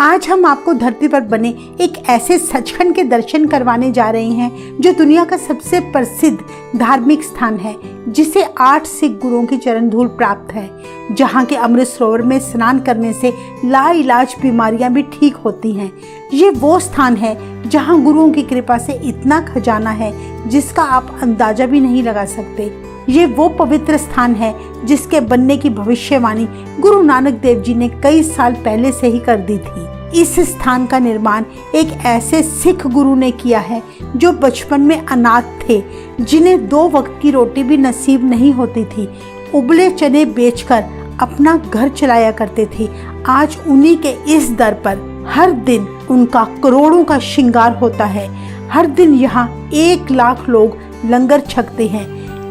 आज हम आपको धरती पर बने एक ऐसे सचखंड के दर्शन करवाने जा रहे हैं जो दुनिया का सबसे प्रसिद्ध धार्मिक स्थान है, जिसे 8 सिख गुरुओं की चरण धूल प्राप्त है। जहाँ के अमृत सरोवर में स्नान करने से लाइलाज बीमारियां भी ठीक होती हैं। ये वो स्थान है जहाँ गुरुओं की कृपा से इतना खजाना है जिसका आप अंदाजा भी नहीं लगा सकते। ये वो पवित्र स्थान है जिसके बनने की भविष्यवाणी गुरु नानक देव जी ने कई साल पहले से ही कर दी थी। इस स्थान का निर्माण एक ऐसे सिख गुरु ने किया है जो बचपन में अनाथ थे, जिन्हें 2 वक्त की रोटी भी नसीब नहीं होती थी। उबले चने बेचकर अपना घर चलाया करते थे। आज उन्हीं के इस दर पर हर दिन उनका करोड़ों का श्रृंगार होता है। हर दिन यहाँ 1 लाख लोग लंगर छकते हैं।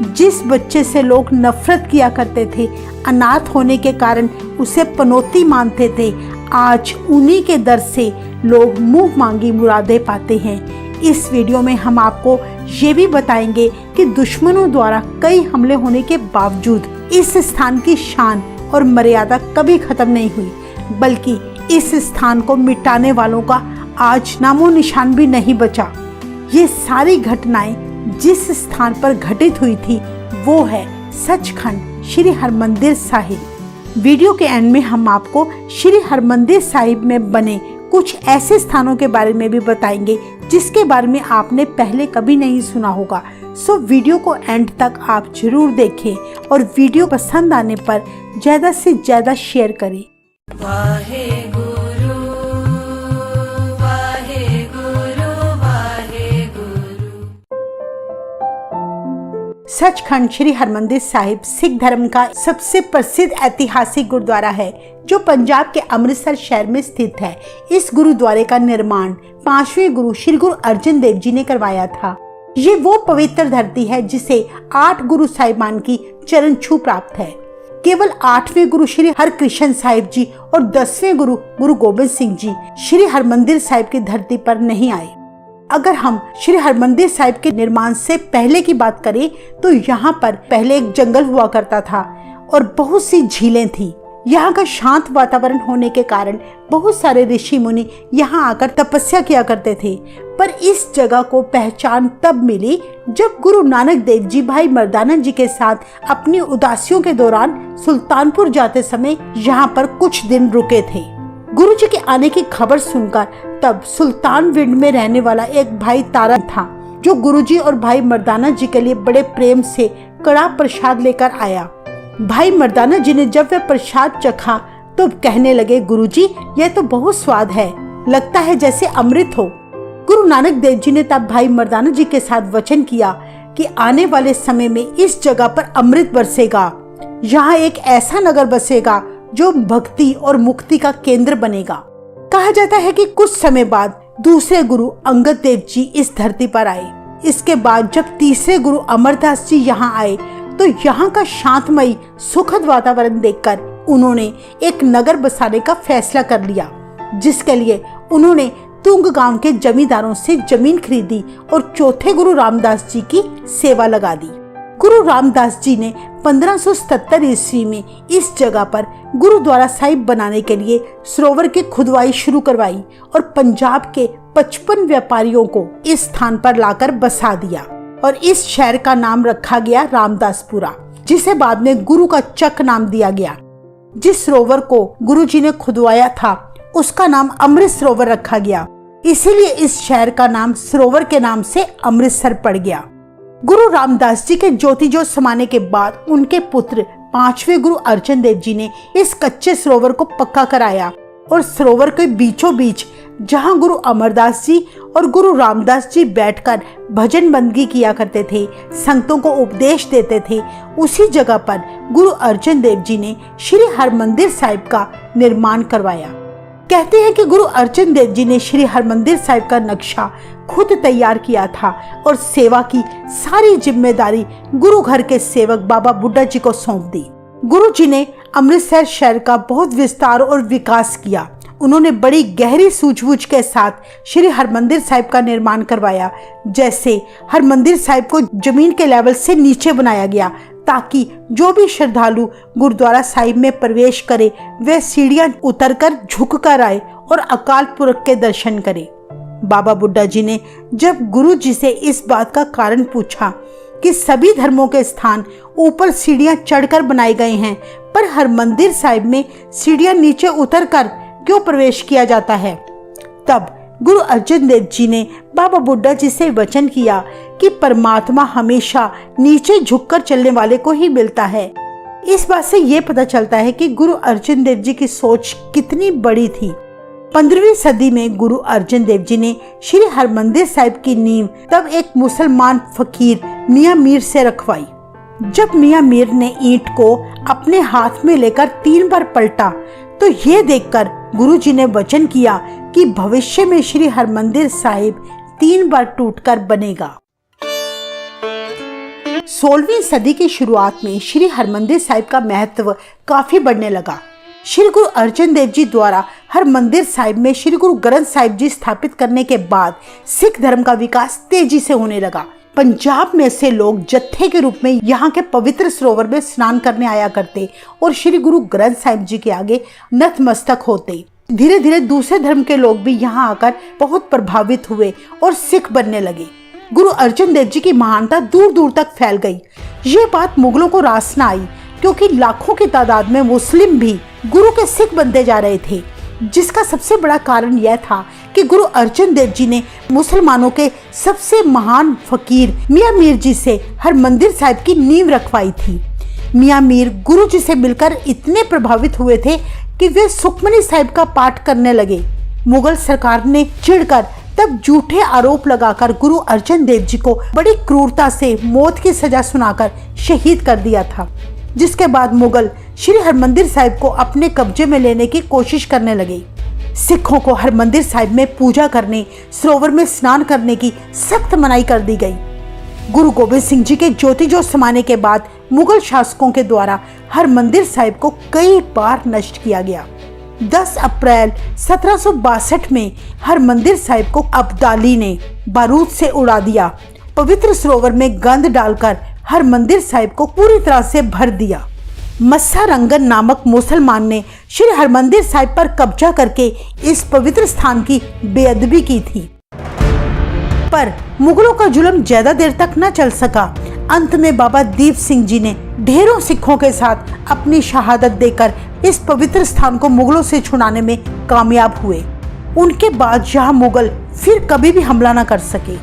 जिस बच्चे से लोग नफरत किया करते थे, अनाथ होने के कारण उसे पनौती मानते थे, आज उन्हीं के दर से लोग मुंह मांगी मुरादें पाते हैं। इस वीडियो में हम आपको ये भी बताएंगे कि दुश्मनों द्वारा कई हमले होने के बावजूद इस स्थान की शान और मर्यादा कभी खत्म नहीं हुई, बल्कि इस स्थान को मिटाने वालों का आज नामो निशान भी नहीं बचा। ये सारी घटनाएं जिस स्थान पर घटित हुई थी वो है सचखंड श्री हरमंदिर साहिब। वीडियो के एंड में हम आपको श्री हरमंदिर साहिब में बने कुछ ऐसे स्थानों के बारे में भी बताएंगे जिसके बारे में आपने पहले कभी नहीं सुना होगा। सो वीडियो को एंड तक आप जरूर देखें और वीडियो पसंद आने पर ज्यादा से ज्यादा शेयर करें। सचखंड श्री हरमंदिर साहिब सिख धर्म का सबसे प्रसिद्ध ऐतिहासिक गुरुद्वारा है जो पंजाब के अमृतसर शहर में स्थित है। इस गुरुद्वारे का निर्माण 5वें गुरु श्री गुरु अर्जन देव जी ने करवाया था। ये वो पवित्र धरती है जिसे 8 गुरु साहिबान की चरण छू प्राप्त है। केवल 8वें गुरु श्री हरकृष्ण साहिब जी और 10वें गुरु गुरु गोबिंद सिंह जी श्री हरमंदिर साहिब की धरती पर नहीं आए। अगर हम श्री हरमंदिर साहिब के निर्माण से पहले की बात करें तो यहाँ पर पहले एक जंगल हुआ करता था और बहुत सी झीलें थी। यहाँ का शांत वातावरण होने के कारण बहुत सारे ऋषि मुनि यहाँ आकर तपस्या किया करते थे। पर इस जगह को पहचान तब मिली जब गुरु नानक देव जी भाई मर्दाना जी के साथ अपनी उदासियों के दौरान सुल्तानपुर जाते समय यहाँ पर कुछ दिन रुके थे। गुरु जी के आने की खबर सुनकर तब सुल्तानविंड में रहने वाला एक भाई तारा था जो गुरुजी और भाई मर्दाना जी के लिए बड़े प्रेम से कड़ा प्रसाद लेकर आया। भाई मर्दाना जी ने जब वह प्रसाद चखा तो कहने लगे, गुरुजी यह तो बहुत स्वाद है, लगता है जैसे अमृत हो। गुरु नानक देव जी ने तब भाई मर्दाना जी के साथ वचन किया कि आने वाले समय में इस जगह पर अमृत बरसेगा। यहाँ एक ऐसा नगर बसेगा जो भक्ति और मुक्ति का केंद्र बनेगा। कहा जाता है कि कुछ समय बाद दूसरे गुरु अंगद देव जी इस धरती पर आए। इसके बाद जब तीसरे गुरु अमरदास जी यहाँ आए तो यहाँ का शांतमयी सुखद वातावरण देखकर उन्होंने एक नगर बसाने का फैसला कर लिया, जिसके लिए उन्होंने तुंग गांव के जमींदारों से जमीन खरीदी और चौथे गुरु रामदास जी की सेवा लगा दी। गुरु रामदास जी ने 1577 ईस्वी में इस जगह पर गुरुद्वारा साहिब बनाने के लिए सरोवर की खुदवाई शुरू करवाई और पंजाब के 55 व्यापारियों को इस स्थान पर लाकर बसा दिया और इस शहर का नाम रखा गया रामदासपुरा, जिसे बाद में गुरु का चक नाम दिया गया। जिस सरोवर को गुरु जी ने खुदवाया था उसका नाम अमृत सरोवर रखा गया, इसीलिए इस शहर का नाम सरोवर के नाम से अमृतसर पड़ गया। गुरु रामदास जी के ज्योति जोत समाने के बाद उनके पुत्र 5वें गुरु अर्जन देव जी ने इस कच्चे सरोवर को पक्का कराया और सरोवर के बीचों बीच जहां गुरु अमरदास जी और गुरु रामदास जी बैठकर भजन बंदगी किया करते थे, संतों को उपदेश देते थे, उसी जगह पर गुरु अर्जन देव जी ने श्री हरमंदिर साहिब का निर्माण करवाया। कहते हैं कि गुरु अर्जन देव जी ने श्री हरमंदिर साहिब का नक्शा खुद तैयार किया था और सेवा की सारी जिम्मेदारी गुरु घर के सेवक बाबा बुड्ढा जी को सौंप दी। गुरु जी ने अमृतसर शहर का बहुत विस्तार और विकास किया। उन्होंने बड़ी गहरी सूझबूझ के साथ श्री हरमंदिर साहिब का निर्माण करवाया। जैसे हरमंदिर साहिब को जमीन के लेवल से नीचे बनाया गया ताकि जो भी श्रद्धालु गुरुद्वारा साहिब में प्रवेश करे वे सीढ़ियां उतरकर झुककर आए और अकाल पुरख के दर्शन करे। बाबा बुड्ढा जी ने जब गुरु जी से इस बात का कारण पूछा कि सभी धर्मों के स्थान ऊपर सीढ़ियां चढ़कर बनाए गए हैं, पर हरमंदिर साहिब में सीढ़ियां नीचे उतरकर क्यों प्रवेश किया जाता है, तब गुरु अर्जन देव जी ने बाबा बुड्ढा जी से वचन किया कि परमात्मा हमेशा नीचे झुककर चलने वाले को ही मिलता है। इस बात से ये पता चलता है कि गुरु अर्जन देव जी की सोच कितनी बड़ी थी। 15वीं सदी में गुरु अर्जन देव जी ने श्री हरमंदिर साहिब की नींव तब एक मुसलमान फकीर मियां मीर से रखवाई। जब मियां मीर ने ईंट को अपने हाथ में लेकर 3 बार पलटा तो ये देखकर गुरु जी ने वचन किया कि भविष्य में श्री हरमंदिर साहिब 3 बार टूटकर बनेगा। 16वीं सदी की शुरुआत में श्री हरमंदिर साहिब का महत्व काफी बढ़ने लगा। श्री गुरु अर्जन देव जी द्वारा हरमंदिर साहिब में श्री गुरु ग्रंथ साहिब जी स्थापित करने के बाद सिख धर्म का विकास तेजी से होने लगा। पंजाब में से लोग जत्थे के रूप में यहाँ के पवित्र सरोवर में स्नान करने आया करते और श्री गुरु ग्रंथ साहिब जी के आगे नतमस्तक होते। धीरे धीरे दूसरे धर्म के लोग भी यहाँ आकर बहुत प्रभावित हुए और सिख बनने लगे। गुरु अर्जन देव जी की महानता दूर दूर तक फैल गई। ये बात मुगलों को रास न आई, क्योंकि लाखों की तादाद में मुस्लिम भी गुरु के सिख बनते जा रहे थे, जिसका सबसे बड़ा कारण यह था कि गुरु अर्जन देव जी ने मुसलमानों के सबसे महान फकीर मियां मीर जी से हरमंदिर साहिब की नींव रखवाई थी। मियां मीर गुरु जी से मिलकर इतने प्रभावित हुए थे कि वे सुखमनी साहिब का पाठ करने लगे। मुगल सरकार ने चिढ़कर तब झूठे आरोप लगाकर गुरु अर्जन देव जी को बड़ी क्रूरता से मौत की सजा सुनाकर शहीद कर दिया था, जिसके बाद मुगल श्री हरमंदिर साहिब को अपने कब्जे में लेने की कोशिश करने लगे। सिखों को हरमंदिर साहिब में पूजा करने, सरोवर में स्नान करने की सख्त मनाही कर दी गई। गुरु गोबिंद सिंह जी के ज्योति जोत समाने के बाद मुगल शासकों के द्वारा हरमंदिर साहिब को कई बार नष्ट किया गया। 10 अप्रैल 1762 में हरमंदिर साहिब को अब्दाली ने बारूद से उड़ा दिया। पवित्र सरोवर में गंद डालकर हरमंदिर साहिब को पूरी तरह से भर दिया। मस्सा रंगन नामक मुसलमान ने श्री हरमंदिर साहिब पर कब्जा करके इस पवित्र स्थान की बेअदबी की थी, पर मुगलों का जुल्म ज्यादा देर तक न चल सका। अंत में बाबा दीप सिंह जी ने ढेरों सिखों के साथ अपनी शहादत देकर इस पवित्र स्थान को मुगलों से छुड़ाने में कामयाब हुए। उनके बाद यहाँ मुगल फिर कभी भी हमला न कर सके।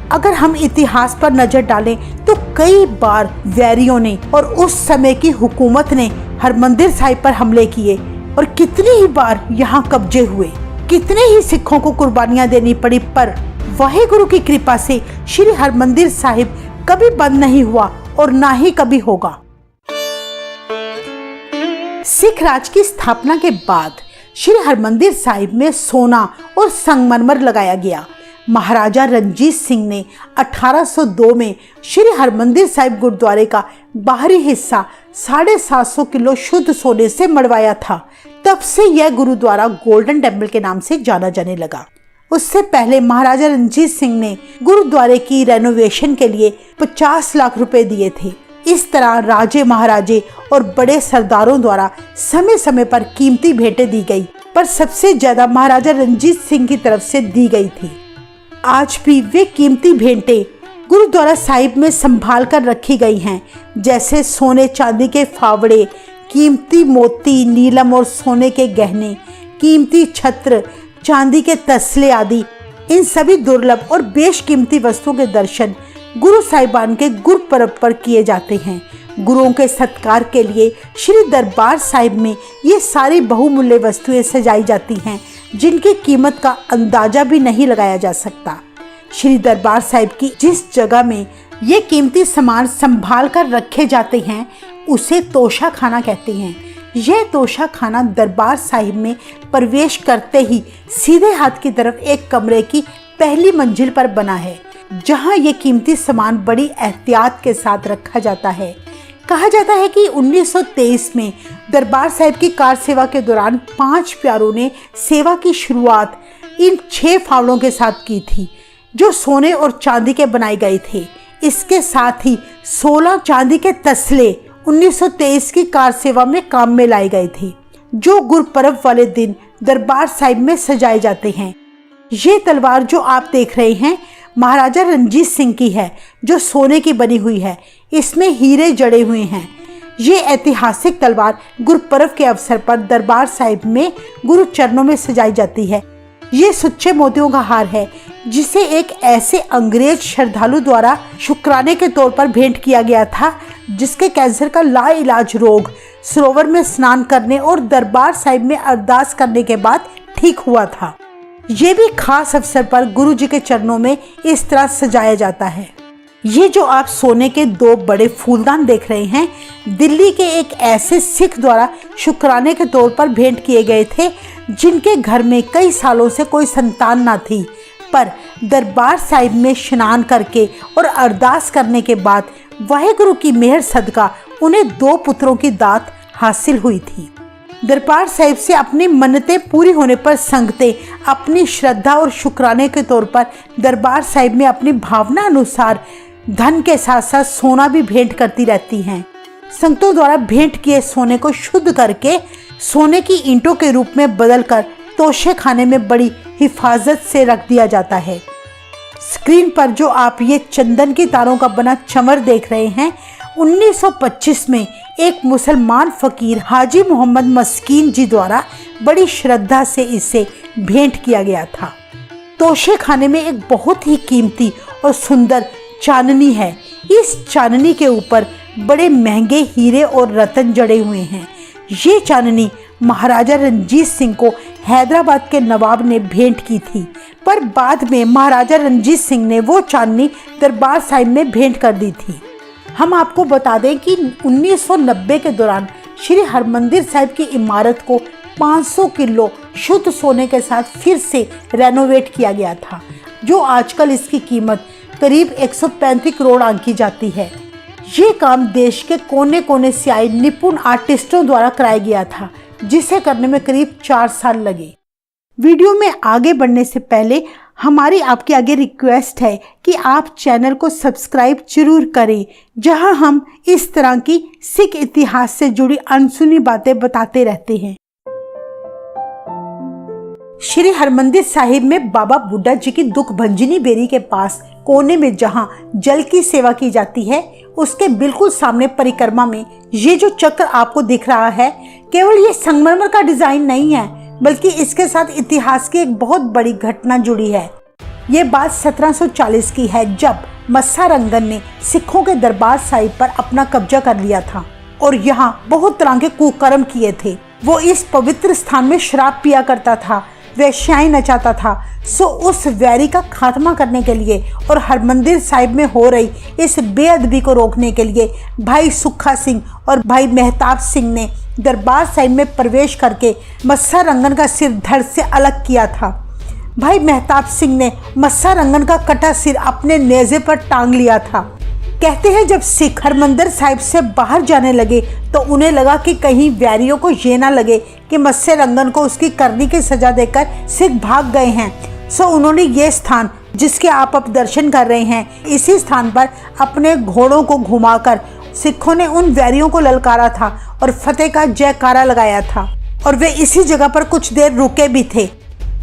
अगर हम इतिहास पर नजर डालें तो कई बार वैरियों ने और उस समय की हुकूमत ने हरमंदिर साहिब पर हमले किए और कितनी ही बार यहाँ कब्जे हुए, कितने ही सिखों को कुर्बानियां देनी पड़ी, पर वाहेगुरु की कृपा से श्री हरमंदिर साहिब कभी बंद नहीं हुआ और ना ही कभी होगा। सिख राज की स्थापना के बाद श्री हरमंदिर साहिब में सोना और संगमरमर लगाया गया। महाराजा रणजीत सिंह ने 1802 में श्री हरमंदिर साहिब गुरुद्वारे का बाहरी हिस्सा 750 किलो शुद्ध सोने से मढ़वाया था। तब से यह गुरुद्वारा गोल्डन टेम्पल के नाम से जाना जाने लगा। उससे पहले महाराजा रणजीत सिंह ने गुरुद्वारे की रेनोवेशन के लिए 50 लाख रुपए दिए थे। इस तरह राजे महाराजे और बड़े सरदारों द्वारा समय समय पर कीमती भेंटें दी गई, पर सबसे ज्यादा महाराजा रणजीत सिंह की तरफ से दी गई थी। आज भी वे कीमती भेंटें गुरुद्वारा साहिब में संभाल कर रखी गई हैं, जैसे सोने चांदी के फावड़े, कीमती मोती, नीलम और सोने के गहने, कीमती छत्र, चांदी के तसले आदि। इन सभी दुर्लभ और बेशकीमती वस्तुओं के दर्शन गुरु साहिबान के गुरपर्व पर किए जाते हैं। गुरुओं के सत्कार के लिए श्री दरबार साहिब में ये सारी बहुमूल्य वस्तुएं सजाई जाती हैं, जिनकी कीमत का अंदाजा भी नहीं लगाया जा सकता। श्री दरबार साहिब की जिस जगह में ये कीमती सामान संभाल कर रखे जाते हैं उसे तोशा खाना कहते हैं। यह तोशा खाना दरबार साहिब में प्रवेश करते ही सीधे हाथ की तरफ एक कमरे की पहली मंजिल पर बना है, जहां ये कीमती सामान बड़ी एहतियात के साथ रखा जाता है। कहा जाता है कि 1923 में दरबार साहिब की कार सेवा के दौरान 5 प्यारों ने सेवा की शुरुआत इन 6 फावड़ों के साथ की थी, जो सोने और चांदी के बनाए गए थे। इसके साथ ही 16 चांदी के तसले 1923 की कार सेवा में काम में लाई गई थी, जो गुरपर्व वाले दिन दरबार साहिब में सजाए जाते हैं। ये तलवार जो आप देख रहे हैं महाराजा रणजीत सिंह की है, जो सोने की बनी हुई है। इसमें हीरे जड़े हुए हैं। ये ऐतिहासिक तलवार गुरपर्व के अवसर पर दरबार साहिब में गुरु चरणों में सजाई जाती है। ये सुच्चे मोतियों का हार है, जिसे एक ऐसे अंग्रेज श्रद्धालु द्वारा शुक्राने के तौर पर भेंट किया गया था, जिसके कैंसर का लाइलाज रोग सरोवर में स्नान करने और दरबार साहिब में अरदास करने के बाद ठीक हुआ था। ये भी खास अवसर पर गुरु जी के चरणों में इस तरह सजाया जाता है। ये जो आप सोने के 2 बड़े फूलदान देख रहे हैं, दिल्ली के एक ऐसे सिख द्वारा शुक्राने के तौर पर भेंट किए गए थे, जिनके घर में कई सालों से कोई संतान ना थी, पर दरबार साहिब में स्नान करके और अरदास करने के बाद वाहेगुरु की मेहर सदका उन्हें 2 पुत्रों की दात हासिल हुई थी। दरबार साहिब से अपनी मन्नतें पूरी होने पर संगतें अपनी श्रद्धा और शुक्राने के तौर पर दरबार साहिब में अपनी भावना अनुसार धन के साथ साथ सोना भी भेंट करती रहती हैं। संगतों द्वारा भेंट किए सोने को शुद्ध करके सोने की ईंटों के रूप में बदलकर तोशे खाने में बड़ी हिफाजत से रख दिया जाता है। स्क्रीन पर जो आप ये चंदन की तारों का बना चमर देख रहे हैं, 1925 में एक मुसलमान फकीर हाजी मोहम्मद मस्कीन जी द्वारा बड़ी श्रद्धा से इसे भेंट किया गया था। तोशे खाने में एक बहुत ही कीमती और सुंदर चांदनी है। इस चांदनी के ऊपर बड़े महंगे हीरे और रतन जड़े हुए हैं। ये चांदनी महाराजा रणजीत सिंह को हैदराबाद के नवाब ने भेंट की थी, पर बाद में महाराजा रणजीत सिंह ने वो चांदनी दरबार साहिब में भेंट कर दी थी। हम आपको बता दें कि 1990 के दौरान श्री हरमंदिर साहिब की इमारत को 500 किलो शुद्ध सोने के साथ फिर से रेनोवेट किया गया था, जो आजकल इसकी कीमत करीब 135 करोड़ आंकी जाती है। ये काम देश के कोने कोने से आए निपुण आर्टिस्टों द्वारा कराया गया था, जिसे करने में करीब 4 साल लगे। वीडियो में आगे बढ़ने से पहले हमारी आपके आगे रिक्वेस्ट है कि आप चैनल को सब्सक्राइब जरूर करें, जहां हम इस तरह की सिख इतिहास से जुड़ी अनसुनी बातें बताते रहते हैं। श्री हरमंदिर साहिब में बाबा बुड्ढा जी की दुख भंजनी बेरी के पास कोने में जहां जल की सेवा की जाती है, उसके बिल्कुल सामने परिक्रमा में ये जो चक्र आपको दिख रहा है, केवल ये संगमरमर का डिजाइन नहीं है, बल्कि इसके साथ इतिहास की एक बहुत बड़ी घटना जुड़ी है। ये बात 1740 की है, जब मस्सा रंगन ने सिखों के दरबार साहिब पर अपना कब्जा कर लिया था और यहाँ बहुत तरह के कुकर्म किए थे। वो इस पवित्र स्थान में शराब पिया करता था, वेश्याएं नचाता था। सो उस वैरी का खात्मा करने के लिए और हरमंदिर साहिब में हो रही इस बेअदबी को रोकने के लिए भाई सुखा सिंह और भाई मेहताब सिंह ने दरबार साहिब में प्रवेश करके मस्सा रंगन का सिर धड़ से अलग किया था। भाई मेहताब सिंह ने मस्सा रंगन का कटा सिर अपने नेज़े पर टांग लिया था। कहते हैं जब सिख हरमंदिर साहिब से बाहर जाने लगे तो उन्हें लगा कि कहीं वैरियों को ये ना लगे कि मस्से रंगन को उसकी करनी की सजा देकर सिख भाग गए हैं। सो उन्होंने ये स्थान जिसके आप अब दर्शन कर रहे हैं, इसी स्थान पर अपने घोड़ों को घुमाकर सिखों ने उन वैरियों को ललकारा था और फतेह का जयकारा लगाया था, और वे इसी जगह पर कुछ देर रुके भी थे।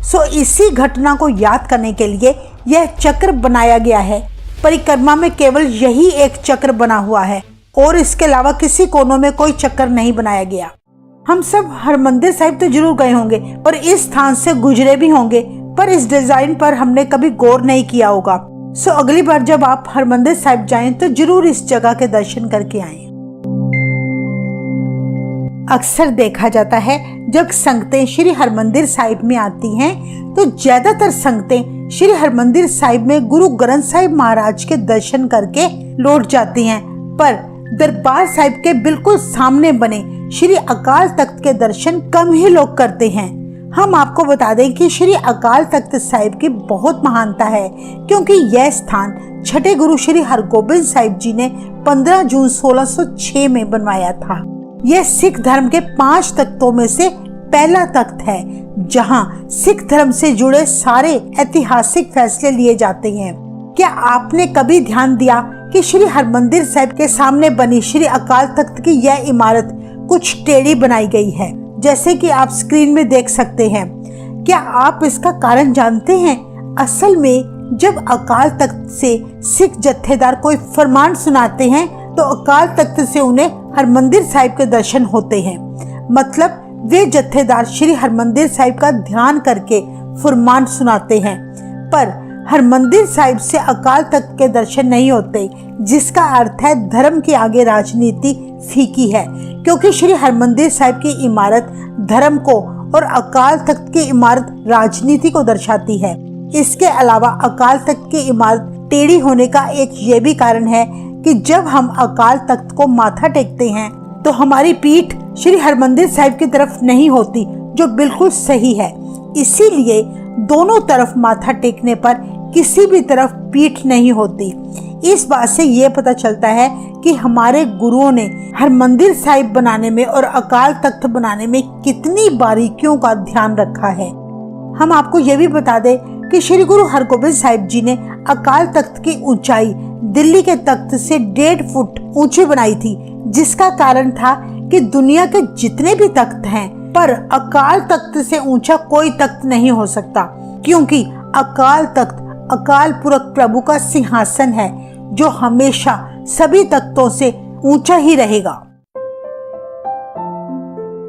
सो इसी घटना को याद करने के लिए यह चक्र बनाया गया है। परिक्रमा में केवल यही एक चक्र बना हुआ है और इसके अलावा किसी कोनों में कोई चक्कर नहीं बनाया गया। हम सब हरमंदिर साहिब तो जरूर गए होंगे और इस स्थान से गुजरे भी होंगे, पर इस डिजाइन पर हमने कभी गौर नहीं किया होगा। सो अगली बार जब आप हरमंदिर साहिब जाएं तो जरूर इस जगह के दर्शन करके आएं। अक्सर देखा जाता है जब संगतें श्री हरमंदिर साहिब में आती हैं तो ज्यादातर संगतें श्री हरमंदिर साहिब में गुरु ग्रंथ साहिब महाराज के दर्शन करके लौट जाती हैं, पर दरबार साहिब के बिल्कुल सामने बने श्री अकाल तख्त के दर्शन कम ही लोग करते हैं। हम आपको बता दें कि श्री अकाल तख्त साहिब की बहुत महानता है, क्योंकि यह स्थान छठे गुरु श्री हरगोबिंद साहिब जी ने 15 जून 1606 में बनवाया था। यह सिख धर्म के 5 तख्तों में से पहला तख्त है जहां सिख धर्म से जुड़े सारे ऐतिहासिक फैसले लिए जाते हैं। क्या आपने कभी ध्यान दिया कि श्री हरमंदिर साहिब के सामने बनी श्री अकाल तख्त की यह इमारत कुछ टेढ़ी बनाई गई है, जैसे कि आप स्क्रीन में देख सकते हैं। क्या आप इसका कारण जानते हैं? असल में जब अकाल तख्त से सिख जत्थेदार कोई फरमान सुनाते हैं तो अकाल तख्त से उन्हें हरमंदिर साहिब के दर्शन होते हैं। मतलब वे जत्थेदार श्री हरमंदिर साहिब का ध्यान करके फरमान सुनाते हैं, पर हरमंदिर साहिब से अकाल तख्त के दर्शन नहीं होते, जिसका अर्थ है धर्म के आगे राजनीति फीकी है, क्योंकि श्री हरमंदिर साहिब की इमारत धर्म को और अकाल तख्त की इमारत राजनीति को दर्शाती है। इसके अलावा अकाल तख्त की इमारत टेढ़ी होने का एक ये भी कारण है कि जब हम अकाल तख्त को माथा टेकते हैं तो हमारी पीठ श्री हरमंदिर साहिब की तरफ नहीं होती, जो बिल्कुल सही है। इसीलिए दोनों तरफ माथा टेकने पर किसी भी तरफ पीठ नहीं होती। इस बात से ये पता चलता है कि हमारे गुरुओं ने हरमंदिर साहिब बनाने में और अकाल तख्त बनाने में कितनी बारीकियों का ध्यान रखा है। हम आपको ये भी बता दें कि श्री गुरु हरगोबिंद साहिब जी ने अकाल तख्त की ऊंचाई दिल्ली के तख्त से 1.5 फुट ऊंची बनाई थी, जिसका कारण था कि दुनिया के जितने भी तख्त हैं पर अकाल तख्त से ऊंचा कोई तख्त नहीं हो सकता, क्योंकि अकाल तख्त अकाल पुरख प्रभु का सिंहासन है जो हमेशा सभी तख्तों से ऊंचा ही रहेगा।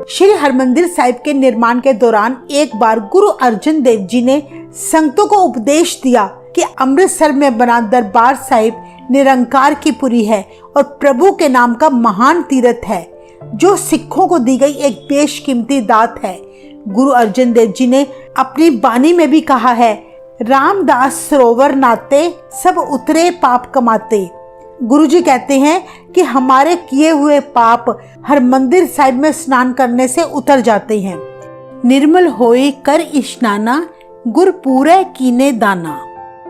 श्री हरमंदिर साहिब के निर्माण के दौरान एक बार गुरु अर्जन देव जी ने संगतों को उपदेश दिया कि अमृतसर में बना दरबार साहिब निरंकार की पुरी है और प्रभु के नाम का महान तीर्थ है, जो सिखों को दी गई एक बेशकीमती दात है। गुरु अर्जन देव जी ने अपनी बानी में भी कहा है, रामदास सरोवर नाते सब उतरे पाप कमाते। गुरुजी कहते हैं कि हमारे किए हुए पाप हरमंदिर साहिब में स्नान करने से उतर जाते हैं। निर्मल होए कर इश्नाना गुर पूरे कीने दाना।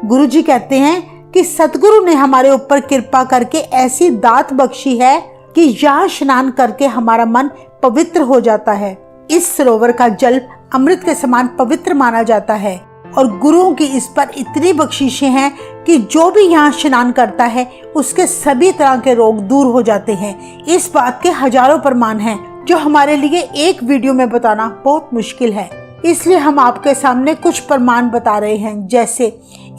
गुरुजी कहते हैं कि सतगुरु ने हमारे ऊपर कृपा करके ऐसी दात बख्शी है कि यहाँ स्नान करके हमारा मन पवित्र हो जाता है। इस सरोवर का जल अमृत के समान पवित्र माना जाता है और गुरुओं की इस पर इतनी बख्शीशें हैं कि जो भी यहाँ स्नान करता है उसके सभी तरह के रोग दूर हो जाते हैं। इस बात के हजारों प्रमाण हैं जो हमारे लिए एक वीडियो में बताना बहुत मुश्किल है, इसलिए हम आपके सामने कुछ प्रमाण बता रहे हैं। जैसे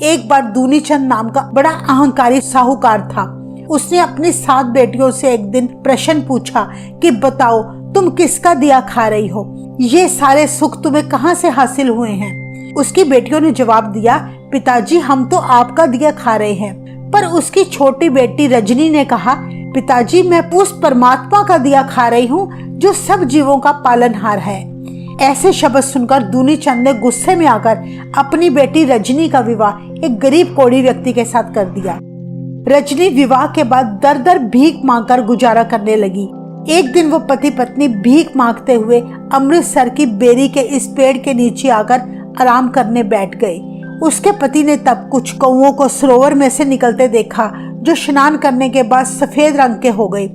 एक बार दूनी चंद नाम का बड़ा अहंकारी साहूकार था। उसने अपनी 7 बेटियों से एक दिन प्रश्न पूछा कि बताओ तुम किसका दिया खा रही हो, ये सारे सुख तुम्हें कहाँ से हासिल हुए हैं। उसकी बेटियों ने जवाब दिया, पिताजी हम तो आपका दिया खा रहे हैं। पर उसकी छोटी बेटी रजनी ने कहा, पिताजी मैं उस परमात्मा का दिया खा रही हूँ जो सब जीवों का पालनहार है। ऐसे शब्द सुनकर दूनी चंद ने गुस्से में आकर अपनी बेटी रजनी का विवाह एक गरीब कोढ़ी व्यक्ति के साथ कर दिया। रजनी विवाह के बाद दर दर भीख मांगकर गुजारा करने लगी। एक दिन वो पति पत्नी भीख मांगते हुए अमृतसर की बेरी के इस पेड़ के नीचे आकर आराम करने बैठ गए। उसके पति ने तब कुछ कौओं को सरोवर में से निकलते देखा जो स्नान करने के बाद सफेद रंग के हो गए।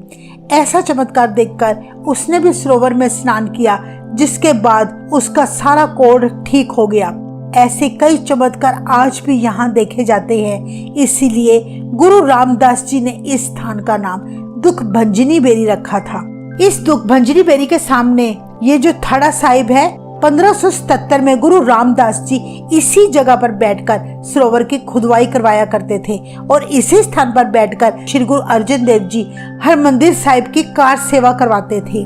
ऐसा चमत्कार देखकर उसने भी सरोवर में स्नान किया, जिसके बाद उसका सारा कोढ़ ठीक हो गया। ऐसे कई चमत्कार आज भी यहाँ देखे जाते हैं। इसीलिए गुरु रामदास जी ने इस स्थान का नाम दुख भंजनी बेरी रखा था। इस दुख भंजनी बेरी के सामने ये जो थड़ा साहिब है, 1577 में गुरु रामदास जी इसी जगह पर बैठकर सरोवर की खुदवाई करवाया करते थे और इसी स्थान पर बैठकर श्री गुरु अर्जन देव जी हरमंदिर साहिब की कार सेवा करवाते थे।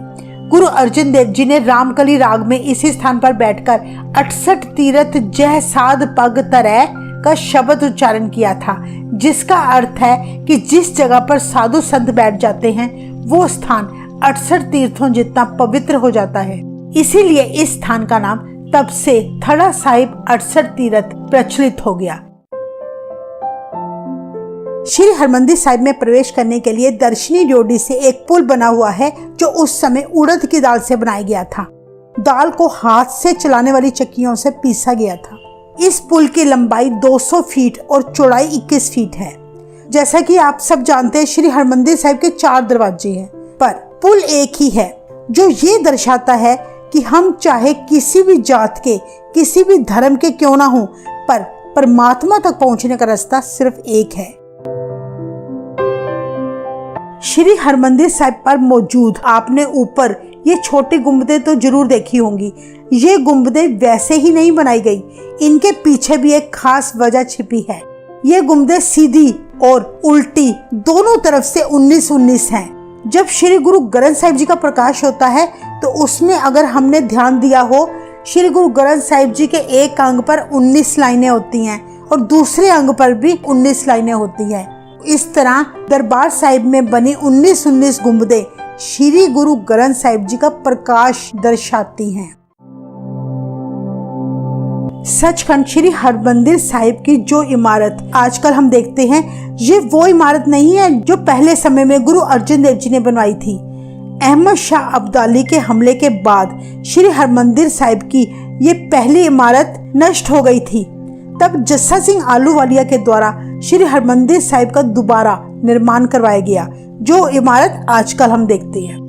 गुरु अर्जन देव जी ने रामकली राग में इसी स्थान पर बैठकर 68 तीर्थ जय साध पग तरह का शब्द उच्चारण किया था, जिसका अर्थ है कि जिस जगह पर साधु संत बैठ जाते हैं वो स्थान 68 तीर्थों जितना पवित्र हो जाता है। इसीलिए इस स्थान का नाम तब से थड़ा साहिब 68 तीर्थ प्रचलित हो गया। श्री हरमंदिर साहिब में प्रवेश करने के लिए दर्शनी ड्योढ़ी से एक पुल बना हुआ है, जो उस समय उड़द की दाल से बनाया गया था। दाल को हाथ से चलाने वाली चक्कियों से पीसा गया था। इस पुल की लंबाई 200 फीट और चौड़ाई 21 फीट है। जैसा कि आप सब जानते हैं, श्री हरमंदिर साहिब के 4 दरवाजे हैं, पर पुल एक ही है, जो ये दर्शाता है कि हम चाहे किसी भी जात के, किसी भी धर्म के क्यों ना हो, पर परमात्मा तक पहुंचने का रास्ता सिर्फ एक है। श्री हरमंदिर साहिब पर मौजूद आपने ऊपर ये छोटी गुंबदें तो जरूर देखी होंगी। ये गुंबदें वैसे ही नहीं बनाई गई, इनके पीछे भी एक खास वजह छिपी है। ये गुंबदें सीधी और उल्टी दोनों तरफ से 19-19 हैं। जब श्री गुरु ग्रंथ साहिब जी का प्रकाश होता है तो उसमें अगर हमने ध्यान दिया हो, श्री गुरु ग्रंथ साहिब जी के एक अंग पर 19 लाइनें होती हैं और दूसरे अंग पर भी 19 लाइनें होती हैं। इस तरह दरबार साहिब में बनी 19-19 गुंबदें श्री गुरु ग्रंथ साहिब जी का प्रकाश दर्शाती हैं। सचखंड श्री हरमंदिर साहिब की जो इमारत आजकल हम देखते हैं, ये वो इमारत नहीं है जो पहले समय में गुरु अर्जन देव जी ने बनवाई थी। अहमद शाह अब्दाली के हमले के बाद श्री हरमंदिर साहिब की ये पहली इमारत नष्ट हो गई थी। तब जस्सा सिंह आलूवालिया के द्वारा श्री हरमंदिर साहिब का दोबारा निर्माण करवाया गया, जो इमारत आजकल हम देखते हैं।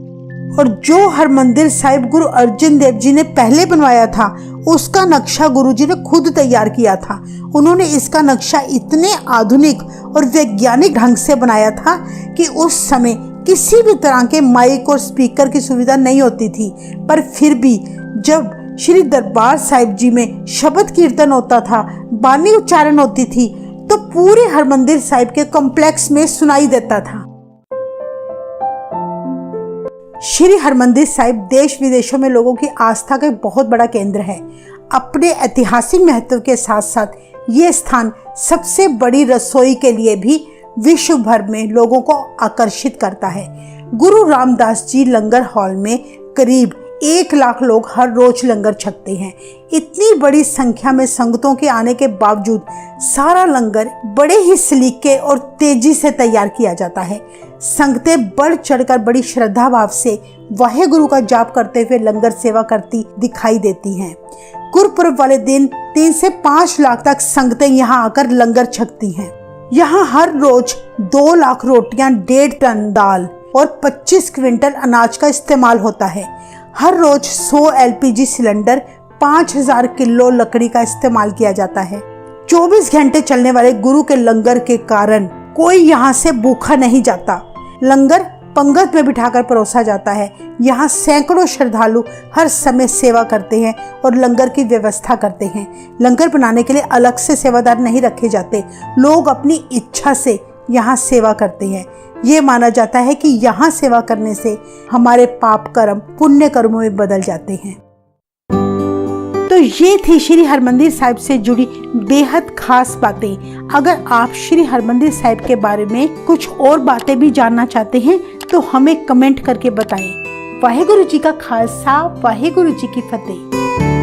और जो हरमंदिर साहिब गुरु अर्जन देव जी ने पहले बनवाया था, उसका नक्शा गुरु जी ने खुद तैयार किया था। उन्होंने इसका नक्शा इतने आधुनिक और वैज्ञानिक ढंग से बनाया था कि उस समय किसी भी तरह के माइक और स्पीकर की सुविधा नहीं होती थी, पर फिर भी जब श्री दरबार साहिब जी में शब्द कीर्तन होता था, बानी उच्चारण होती थी, तो पूरे हरमंदिर साहिब के कॉम्प्लेक्स में सुनाई देता था। श्री हरमंदिर साहिब देश विदेशों में लोगों की आस्था का बहुत बड़ा केंद्र है। अपने ऐतिहासिक महत्व के साथ साथ ये स्थान सबसे बड़ी रसोई के लिए भी विश्व भर में लोगों को आकर्षित करता है। गुरु रामदास जी लंगर हॉल में करीब 1 लाख लोग हर रोज लंगर छकते हैं। इतनी बड़ी संख्या में संगतों के आने के बावजूद सारा लंगर बड़े ही सलीके और तेजी से तैयार किया जाता है। संगतें बढ़ चढ़कर बड़ी श्रद्धा भाव से वाहेगुरु का जाप करते हुए लंगर सेवा करती दिखाई देती हैं। गुरुपुरब वाले दिन 3 से 5 लाख तक संगतें यहाँ आकर लंगर छकती हैं। यहाँ हर रोज 2 लाख रोटियां, 1.5 टन दाल और 25 क्विंटल अनाज का इस्तेमाल होता है। हर रोज 100 LPG सिलेंडर, 5000 किलो लकड़ी का इस्तेमाल किया जाता है। 24 घंटे चलने वाले गुरु के लंगर के कारण कोई यहाँ से भूखा नहीं जाता। लंगर पंगत में बिठाकर परोसा जाता है। यहाँ सैकड़ों श्रद्धालु हर समय सेवा करते हैं और लंगर की व्यवस्था करते हैं। लंगर बनाने के लिए अलग से सेवादार नहीं रखे जाते, लोग अपनी इच्छा से यहाँ सेवा करते हैं। ये माना जाता है कि यहाँ सेवा करने से हमारे पाप कर्म पुण्य कर्मों में बदल जाते हैं। तो ये थी श्री हरमंदिर साहिब से जुड़ी बेहद खास बातें। अगर आप श्री हरमंदिर साहिब के बारे में कुछ और बातें भी जानना चाहते हैं तो हमें कमेंट करके बताएं। वाहेगुरु जी का खालसा, वाहेगुरु जी की फतेह।